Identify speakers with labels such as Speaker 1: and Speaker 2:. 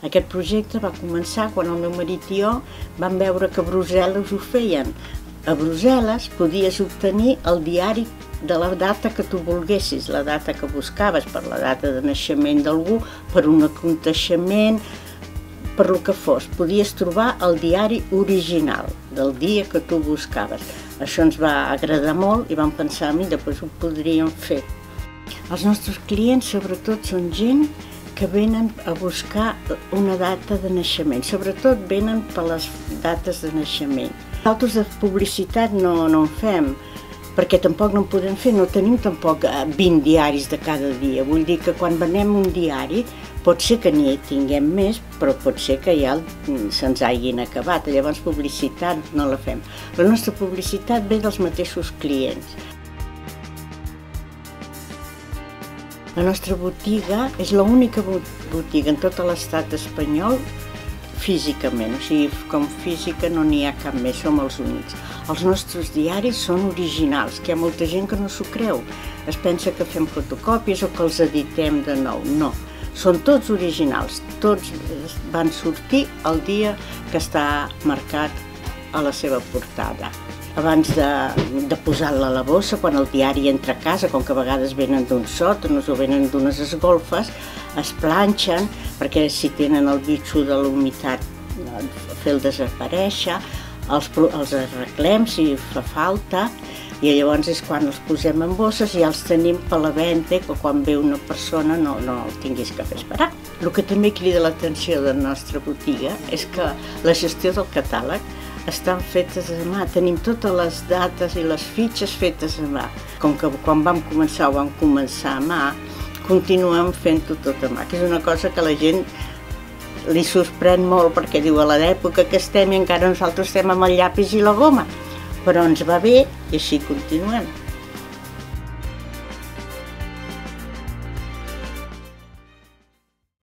Speaker 1: Aquest projecte va començar quan el meu marit i jo vam veure que a Brussel·les ho feien. A Brussel·les podies obtenir el diari de la data que tu volguessis, la data que buscaves, per la data de naixement d'algú, per un aconteixement, per lo que fos. Podies trobar el diari original del dia que tu buscaves. Això ens va agradar molt i vam pensar, mira, doncs ho podríem fer. Els nostres clients sobretot són gent que venen a buscar una data de naixement, sobretot venen per les dates de naixement. Nosaltres de publicitat no en fem, perquè tampoc no en podem fer, no tenim tampoc 20 diaris de cada dia. Vull dir que quan venem un diari pot ser que n'hi tinguem més, però pot ser que ja se'ns hagin acabat, llavors publicitat no la fem. La nostra publicitat ve dels mateixos clients. La nostra botiga és l'única botiga en tot l'estat espanyol físicament, o sigui, com física no n'hi ha cap més, som els únics. Els nostres diaris són originals, que hi ha molta gent que no s'ho creu. Es pensa que fem fotocòpies o que els editem de nou. No, són tots originals, tots van sortir el dia que està marcat a la seva portada. Abans de posar-la a la bossa, quan el diari entra a casa, com que a vegades venen d'uns sòtons o venen d'unes esgolfes, es planxen perquè si tenen el bitxo de la humitat fer-el desaparèixer, els arreglem si fa falta i llavors és quan els posem en bosses i ja els tenim per la venda, que quan ve una persona no el tinguis que fer esperar. El que també crida l'atenció de la nostra botiga és que la gestió del catàleg estan fetes a mà, tenim totes les dates i les fitxes fetes a mà. Com que quan vam començar ho vam començar a mà, continuem fent-ho tot a mà, que és una cosa que a la gent li sorprèn molt perquè diu a l'època que estem i encara nosaltres estem amb el llapis i la goma, però ens va bé i així continuem.